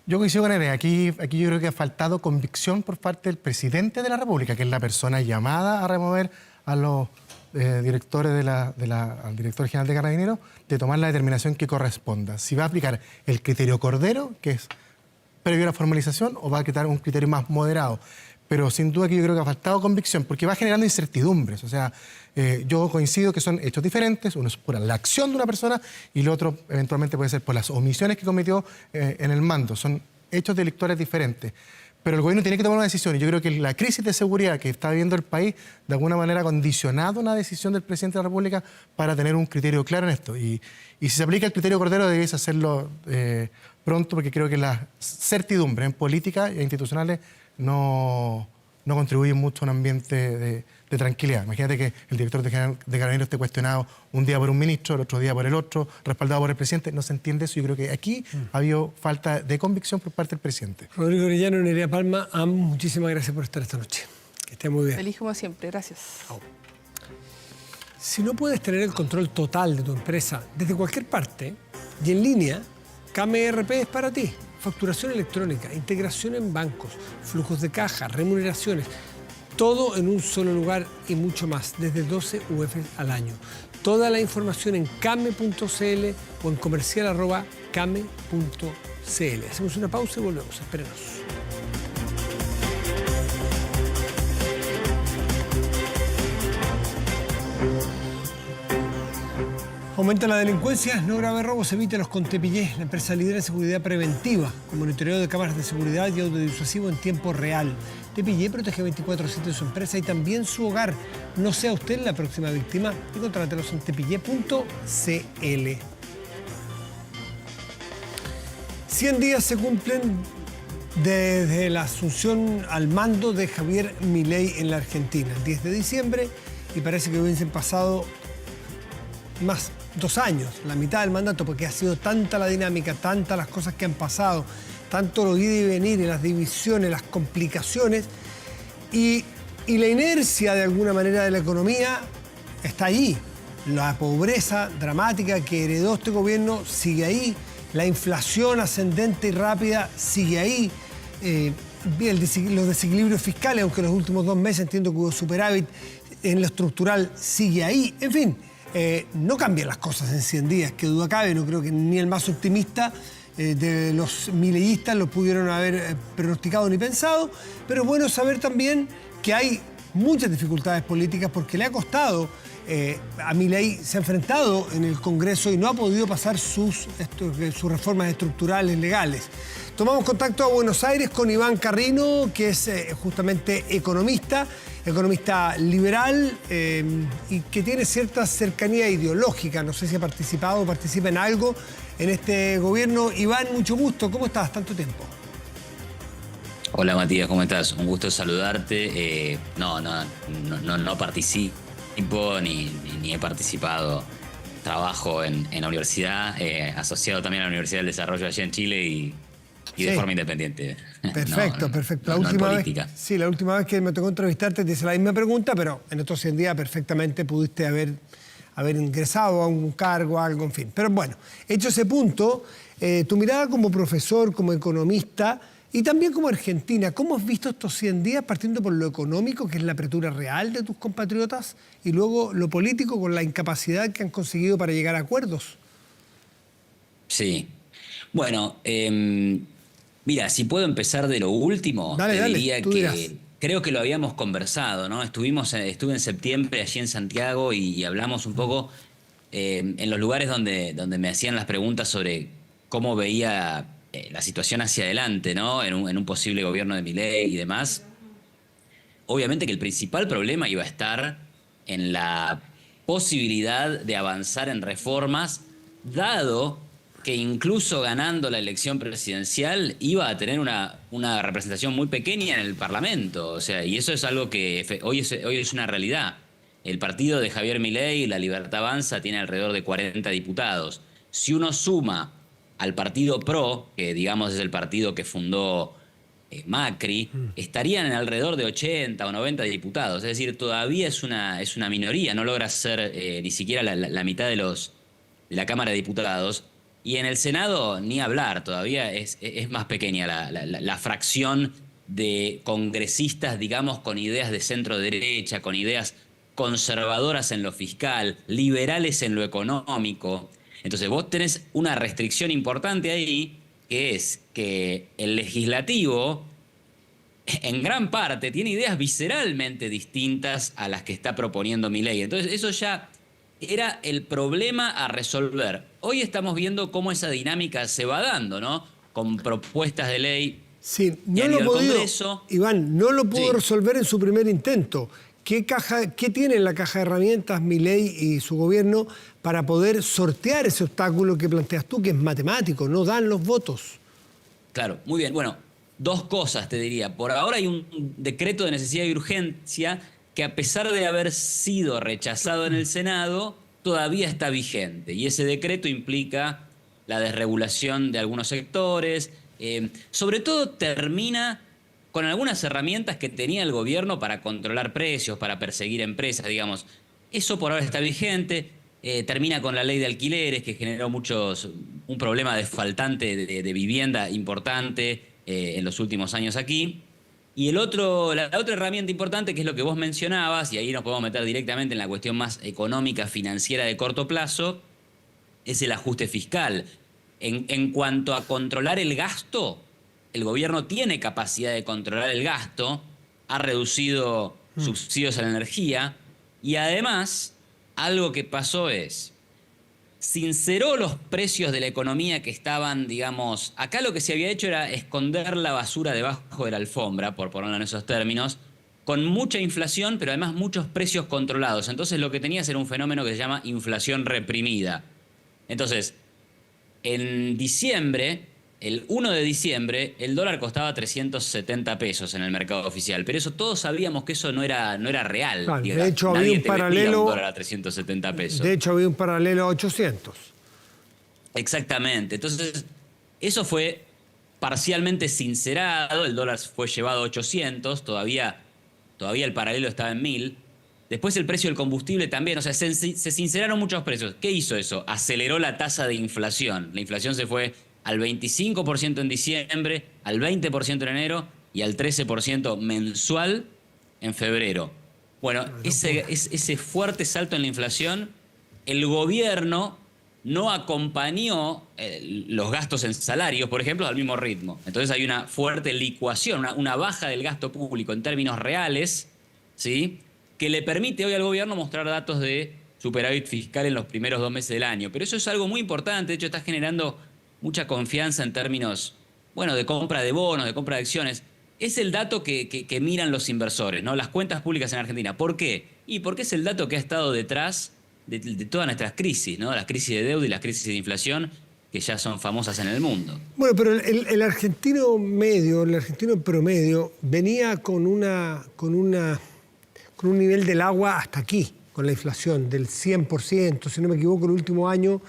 Yo coincido con Nerea. Aquí yo creo que ha faltado convicción por parte del presidente de la República, que es la persona llamada a remover a los directores al director general de Carabineros, de tomar la determinación que corresponda. Si va a aplicar el criterio Cordero, que es previo a la formalización, o va a quitar un criterio más moderado. Pero sin duda que yo creo que ha faltado convicción, porque va generando incertidumbres. O sea, yo coincido que son hechos diferentes. Uno es por la acción de una persona y el otro eventualmente puede ser por las omisiones que cometió en el mando. Son hechos delictuales diferentes. Pero el gobierno tiene que tomar una decisión y yo creo que la crisis de seguridad que está viviendo el país de alguna manera ha condicionado una decisión del presidente de la República para tener un criterio claro en esto. Y si se aplica el criterio Cordero debes hacerlo pronto, porque creo que la certidumbre en política e institucionales no contribuyen mucho a un ambiente de tranquilidad. Imagínate que el director de Carabineros esté cuestionado un día por un ministro, el otro día por el otro, respaldado por el presidente. No se entiende eso. Yo creo que aquí ha habido falta de convicción por parte del presidente. Rodrigo Orellano, Nerea Palma, muchísimas gracias por estar esta noche. Que esté muy bien. Feliz como siempre. Gracias. Chao. Si no puedes tener el control total de tu empresa desde cualquier parte y en línea, Kame ERP es para ti. Facturación electrónica, integración en bancos, flujos de caja, remuneraciones, todo en un solo lugar y mucho más, desde 12 UF al año. Toda la información en kame.cl o en comercial@kame.cl. Hacemos una pausa y volvemos. Espérenos. Aumenta la delincuencia, no grave robos, evite los con Tepillé, la empresa líder en seguridad preventiva, con monitoreo de cámaras de seguridad y audiodisuasivo en tiempo real. Tepillé protege 24/7 su empresa y también su hogar. No sea usted la próxima víctima y contrátelos en tepillé.cl. 100 días se cumplen desde la asunción al mando de Javier Milei en la Argentina, el 10 de diciembre, y parece que hubiesen pasado más 2 años, la mitad del mandato, porque ha sido tanta la dinámica, tantas las cosas que han pasado, tanto lo ir y venir, y las divisiones, las complicaciones, y la inercia de alguna manera de la economía está ahí. La pobreza dramática que heredó este gobierno sigue ahí, la inflación ascendente y rápida sigue ahí, los desequilibrios fiscales, aunque los últimos 2 meses entiendo que hubo superávit, en lo estructural sigue ahí, en fin. No cambian las cosas en 100 días, que duda cabe. No creo que ni el más optimista de los mileístas lo pudieron haber pronosticado ni pensado, pero es bueno saber también que hay muchas dificultades políticas porque le ha costado, a Milei se ha enfrentado en el Congreso y no ha podido pasar sus reformas estructurales legales. Tomamos contacto a Buenos Aires con Iván Carrino, que es justamente economista liberal y que tiene cierta cercanía ideológica. No sé si ha participado o participa en algo en este gobierno. Iván, mucho gusto. ¿Cómo estás? Tanto tiempo. Hola Matías, ¿cómo estás? Un gusto saludarte. No participo ni he participado. Trabajo en la universidad, asociado también a la Universidad del Desarrollo allá en Chile y de Sí. forma independiente. Perfecto, perfecto. No en política. La última vez que me tocó entrevistarte te hice la misma pregunta, pero en estos 100 días perfectamente pudiste haber ingresado a un cargo, algo, en fin. Pero bueno, hecho ese punto, tu mirada como profesor, como economista y también como argentina, ¿cómo has visto estos 100 días partiendo por lo económico, que es la apertura real de tus compatriotas, y luego lo político con la incapacidad que han conseguido para llegar a acuerdos? Sí. Bueno, mira, si puedo empezar de lo último, Dale, te diría tú que dirás. creo que lo habíamos conversado, ¿no? Estuve en septiembre allí en Santiago y hablamos un poco en los lugares donde me hacían las preguntas sobre cómo veía la situación hacia adelante, ¿no? En un posible gobierno de Milei y demás. Obviamente que el principal problema iba a estar en la posibilidad de avanzar en reformas, dado que incluso ganando la elección presidencial iba a tener una representación muy pequeña en el Parlamento. O sea, y eso es algo que hoy es una realidad. El partido de Javier Milei, La Libertad Avanza, tiene alrededor de 40 diputados. Si uno suma al partido PRO, que digamos es el partido que fundó Macri, estarían en alrededor de 80 o 90 diputados. Es decir, todavía es una minoría, no logra ser ni siquiera la mitad de la Cámara de Diputados. Y en el Senado, ni hablar, todavía es más pequeña la fracción de congresistas, digamos, con ideas de centro-derecha, con ideas conservadoras en lo fiscal, liberales en lo económico. Entonces vos tenés una restricción importante ahí, que es que el legislativo, en gran parte, tiene ideas visceralmente distintas a las que está proponiendo Milei. Entonces eso ya era el problema a resolver. Hoy estamos viendo cómo esa dinámica se va dando, ¿no? Con propuestas de ley. Sí, Y a no lo nivel ha podido, Congreso, Iván, no lo pudo sí. resolver en su primer intento. ¿Qué tiene en la caja de herramientas Milei y su gobierno para poder sortear ese obstáculo que planteas tú, que es matemático, no dan los votos? Claro, muy bien. Bueno, dos cosas te diría. Por ahora hay un decreto de necesidad y urgencia que, a pesar de haber sido rechazado en el Senado, todavía está vigente. Y ese decreto implica la desregulación de algunos sectores. Sobre todo termina con algunas herramientas que tenía el gobierno para controlar precios, para perseguir empresas, digamos. Eso por ahora está vigente. Termina con la ley de alquileres, que generó un problema de faltante de vivienda importante en los últimos años aquí. Y la otra herramienta importante, que es lo que vos mencionabas, y ahí nos podemos meter directamente en la cuestión más económica, financiera de corto plazo, es el ajuste fiscal. En cuanto a controlar el gasto, el gobierno tiene capacidad de controlar el gasto, ha reducido subsidios a la energía y además algo que pasó es, sinceró los precios de la economía que estaban, digamos, acá lo que se había hecho era esconder la basura debajo de la alfombra, por ponerlo en esos términos, con mucha inflación, pero además muchos precios controlados. Entonces lo que tenías era un fenómeno que se llama inflación reprimida. Entonces, en diciembre, el 1 de diciembre, el dólar costaba 370 pesos en el mercado oficial, pero eso todos sabíamos que eso no era real. Claro, Digamos, de hecho, nadie había un te vendía paralelo. un dólar a 370 pesos. De hecho, había un paralelo a 800. Exactamente. Entonces, eso fue parcialmente sincerado, el dólar fue llevado a 800, todavía el paralelo estaba en 1000. Después el precio del combustible también, o sea, se sinceraron muchos precios. ¿Qué hizo eso? Aceleró la tasa de inflación. La inflación se fue al 25% en diciembre, al 20% en enero y al 13% mensual en febrero. Bueno, ese fuerte salto en la inflación, el gobierno no acompañó los gastos en salarios, por ejemplo, al mismo ritmo. Entonces hay una fuerte licuación, una baja del gasto público en términos reales, ¿sí?, que le permite hoy al gobierno mostrar datos de superávit fiscal en los primeros 2 meses del año. Pero eso es algo muy importante, de hecho está generando mucha confianza en términos, bueno, de compra de bonos, de compra de acciones. Es el dato que miran los inversores, ¿no? Las cuentas públicas en Argentina. ¿Por qué? Y porque es el dato que ha estado detrás de todas nuestras crisis, ¿no? Las crisis de deuda y las crisis de inflación, que ya son famosas en el mundo. Bueno, pero el argentino medio, el argentino promedio, venía con un nivel del agua hasta aquí, con la inflación del 100%. Si no me equivoco, el último año,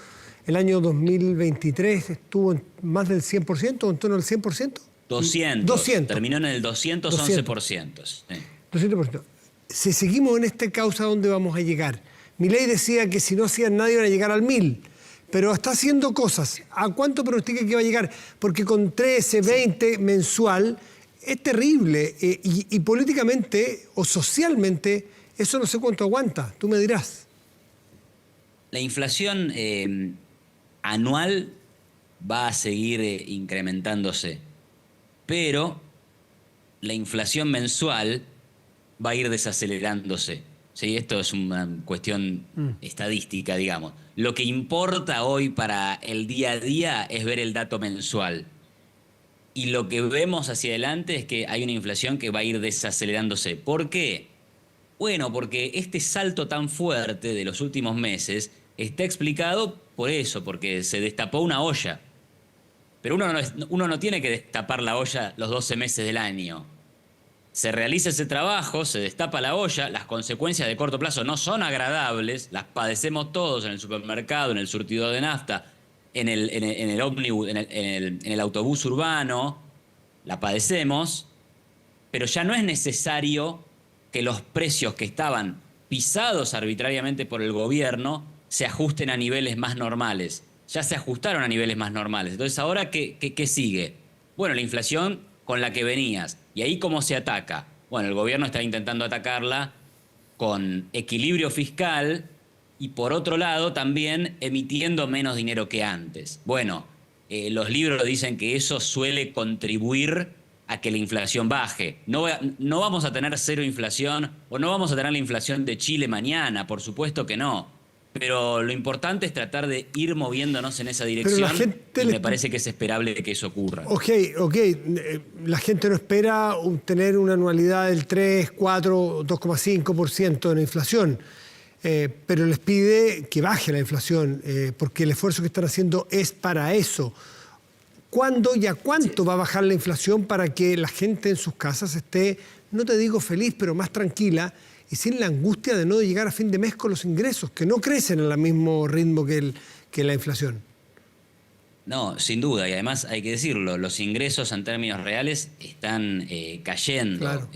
el año 2023, estuvo en más del 100%, o en torno al 100%. 200. Terminó en el 211%. Sí. 200%. Si seguimos en esta causa, ¿a dónde vamos a llegar? Milei decía que si no hacían nada iban a llegar al 1000, pero está haciendo cosas. ¿A cuánto pronostica que va a llegar? Porque con 13, 20 mensual es terrible y políticamente o socialmente eso no sé cuánto aguanta. Tú me dirás. La inflación anual va a seguir incrementándose, pero la inflación mensual va a ir desacelerándose. ¿Sí? Esto es una cuestión estadística, digamos. Lo que importa hoy para el día a día es ver el dato mensual. Y lo que vemos hacia adelante es que hay una inflación que va a ir desacelerándose. ¿Por qué? Bueno, porque este salto tan fuerte de los últimos meses está explicado por eso, porque se destapó una olla. Pero uno no tiene que destapar la olla los 12 meses del año. Se realiza ese trabajo, se destapa la olla, las consecuencias de corto plazo no son agradables, las padecemos todos en el supermercado, en el surtidor de nafta, en el ómnibus, en el autobús urbano, la padecemos, pero ya no es necesario que los precios que estaban pisados arbitrariamente por el gobierno se ajusten a niveles más normales. Ya se ajustaron a niveles más normales. Entonces, ¿ahora qué sigue? Bueno, la inflación con la que venías. ¿Y ahí cómo se ataca? Bueno, el gobierno está intentando atacarla con equilibrio fiscal y por otro lado también emitiendo menos dinero que antes. Bueno, los libros dicen que eso suele contribuir a que la inflación baje. No vamos a tener cero inflación o no vamos a tener la inflación de Chile mañana, por supuesto que no. Pero lo importante es tratar de ir moviéndonos en esa dirección y me parece que es esperable que eso ocurra. Ok. La gente no espera tener una anualidad del 3, 4, 2,5% de la inflación, pero les pide que baje la inflación porque el esfuerzo que están haciendo es para eso. ¿Cuándo y a cuánto va a bajar la inflación para que la gente en sus casas esté, no te digo feliz, pero más tranquila y sin la angustia de no llegar a fin de mes con los ingresos, que no crecen al mismo ritmo que la inflación? No, sin duda, y además hay que decirlo, los ingresos en términos reales están cayendo. Claro.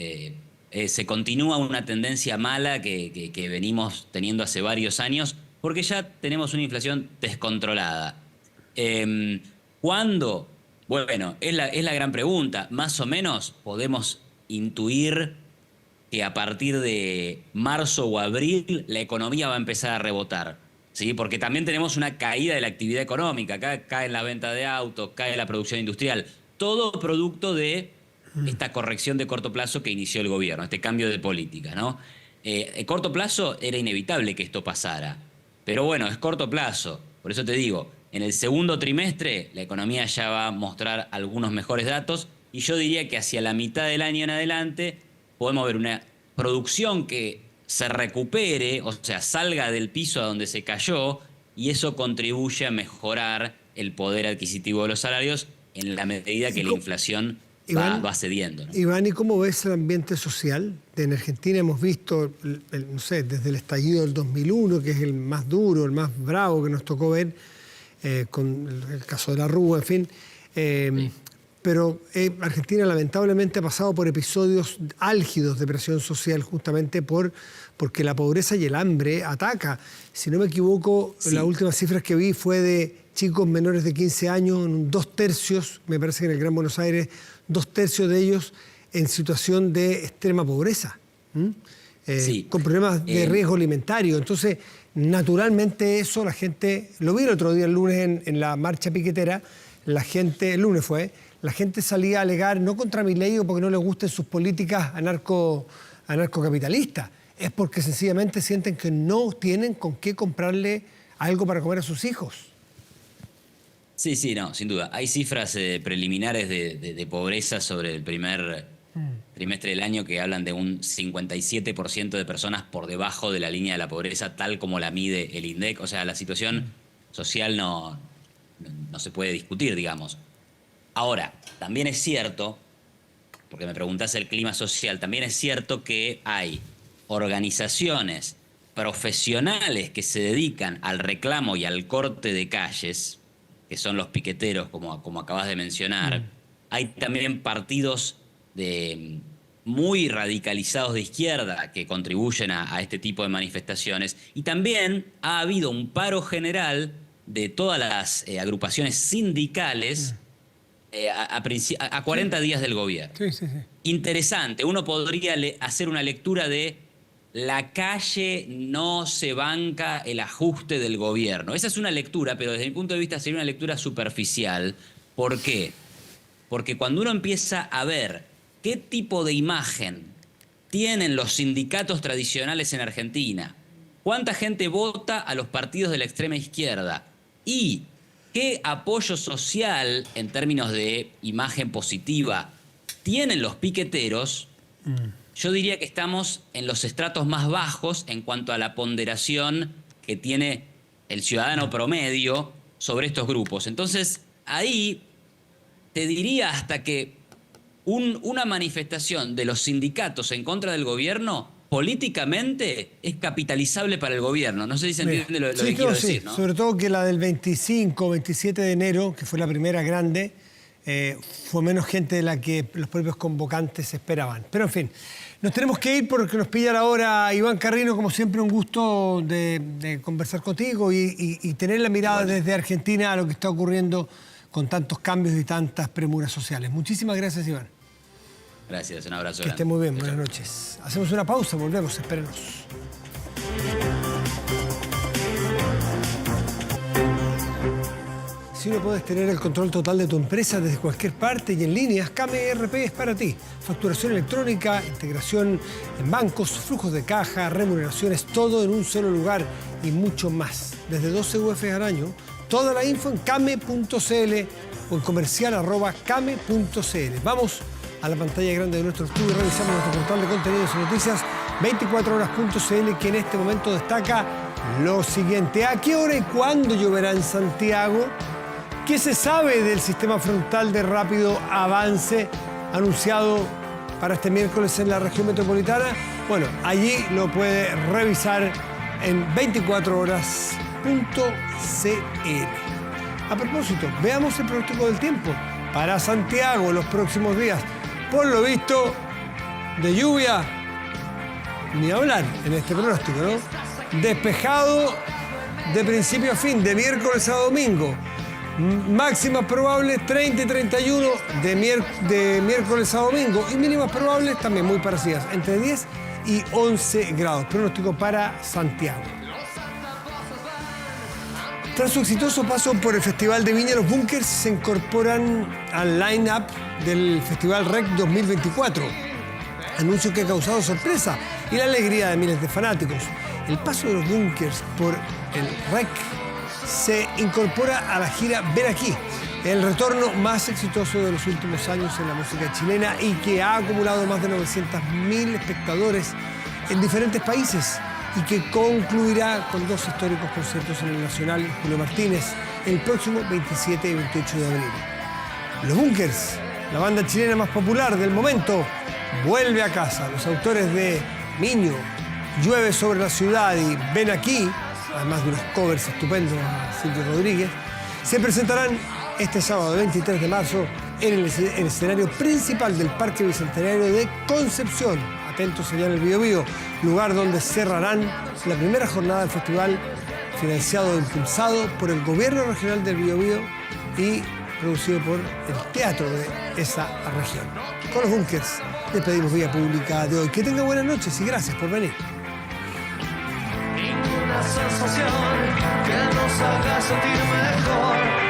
Se continúa una tendencia mala que venimos teniendo hace varios años, porque ya tenemos una inflación descontrolada. ¿Cuándo? Bueno, es la gran pregunta. Más o menos podemos intuir que a partir de marzo o abril la economía va a empezar a rebotar, ¿sí? Porque también tenemos una caída de la actividad económica. Acá cae la venta de autos, cae la producción industrial. Todo producto de esta corrección de corto plazo que inició el gobierno, este cambio de política, ¿no? A corto plazo era inevitable que esto pasara. Pero bueno, es corto plazo. Por eso te digo, en el segundo trimestre la economía ya va a mostrar algunos mejores datos y yo diría que hacia la mitad del año en adelante podemos ver una producción que se recupere, o sea, salga del piso a donde se cayó y eso contribuye a mejorar el poder adquisitivo de los salarios en la medida que la inflación va cediendo, ¿no? Iván, ¿y cómo ves el ambiente social? En Argentina hemos visto, no sé, desde el estallido del 2001, que es el más duro, el más bravo que nos tocó ver, con el caso de la Rúa, en fin. Sí. Pero Argentina lamentablemente ha pasado por episodios álgidos de presión social justamente porque la pobreza y el hambre ataca. Si no me equivoco, sí, las últimas cifras que vi fue de chicos menores de 15 años, 2/3, me parece que en el Gran Buenos Aires, 2/3 de ellos en situación de extrema pobreza, sí, con problemas de riesgo alimentario. Entonces, naturalmente eso la gente, lo vi el otro día, el lunes en la marcha piquetera, la gente, el lunes fue, la gente salía a alegar no contra Milei o porque no les gusten sus políticas anarcocapitalistas, es porque sencillamente sienten que no tienen con qué comprarle algo para comer a sus hijos. Sí, no, sin duda. Hay cifras preliminares de pobreza sobre el primer trimestre del año que hablan de un 57% de personas por debajo de la línea de la pobreza, tal como la mide el INDEC. O sea, la situación social no no se puede discutir, digamos. Ahora, también es cierto, porque me preguntás el clima social, también es cierto que hay organizaciones profesionales que se dedican al reclamo y al corte de calles, que son los piqueteros, como acabas de mencionar. Hay también partidos muy radicalizados de izquierda que contribuyen a este tipo de manifestaciones. Y también ha habido un paro general de todas las agrupaciones sindicales a 40 días del gobierno. Sí, sí, sí. Interesante. Uno podría hacer una lectura de la calle no se banca el ajuste del gobierno. Esa es una lectura, pero desde mi punto de vista sería una lectura superficial. ¿Por qué? Porque cuando uno empieza a ver qué tipo de imagen tienen los sindicatos tradicionales en Argentina, cuánta gente vota a los partidos de la extrema izquierda y qué apoyo social en términos de imagen positiva tienen los piqueteros, yo diría que estamos en los estratos más bajos en cuanto a la ponderación que tiene el ciudadano promedio sobre estos grupos. Entonces, ahí te diría hasta que una manifestación de los sindicatos en contra del gobierno políticamente es capitalizable para el gobierno. No sé si se entiende lo que quiero decir, ¿no? Sobre todo que la del 25, 27 de enero, que fue la primera grande, fue menos gente de la que los propios convocantes esperaban. Pero en fin, nos tenemos que ir porque nos pilla la hora. Iván Carrino, como siempre, un gusto de conversar contigo y tener la mirada desde Argentina a lo que está ocurriendo con tantos cambios y tantas premuras sociales. Muchísimas gracias, Iván. Gracias, un abrazo. Que esté muy bien, buenas noches. Hacemos una pausa, volvemos, espérenos. Si no puedes tener el control total de tu empresa desde cualquier parte y en línea, Kame ERP es para ti. Facturación electrónica, integración en bancos, flujos de caja, remuneraciones, todo en un solo lugar y mucho más. Desde 12 UF al año, toda la info en kame.cl o en comercial@kame.cl. Vamos a la pantalla grande de nuestro estudio y revisamos nuestro portal de contenidos y noticias 24horas.cl, que en este momento destaca lo siguiente. ¿A qué hora y cuándo lloverá en Santiago? ¿Qué se sabe del sistema frontal de rápido avance anunciado para este miércoles en la región metropolitana? Bueno, allí lo puede revisar en 24horas.cl. A propósito, veamos el pronóstico del tiempo para Santiago los próximos días. Por lo visto, de lluvia, ni hablar en este pronóstico, ¿no? Despejado de principio a fin, de miércoles a domingo. Máximas probables 30 y 31 de miércoles a domingo. Y mínimas probables también muy parecidas, entre 10 y 11 grados. Pronóstico para Santiago. Tras su exitoso paso por el Festival de Viña, los Bunkers se incorporan al line-up del Festival REC 2024. Anuncio que ha causado sorpresa y la alegría de miles de fanáticos. El paso de los Bunkers por el REC se incorpora a la gira Ven Aquí, el retorno más exitoso de los últimos años en la música chilena y que ha acumulado más de 900.000 espectadores en diferentes países y que concluirá con 2 históricos conciertos en el Nacional Julio Martínez el próximo 27 y 28 de abril. Los Bunkers, la banda chilena más popular del momento, vuelve a casa. Los autores de Niño, Llueve sobre la ciudad y Ven Aquí, además de unos covers estupendos a Silvio Rodríguez, se presentarán este sábado 23 de marzo en el escenario principal del Parque Bicentenario de Concepción. Atentos allá en el Biobío, lugar donde cerrarán la primera jornada del festival, financiado e impulsado por el Gobierno Regional del Biobío y producido por el teatro de esa región. Con los Bunkers despedimos Vía Pública de hoy. Que tengan buenas noches y gracias por venir. Una sensación que nos haga sentir mejor.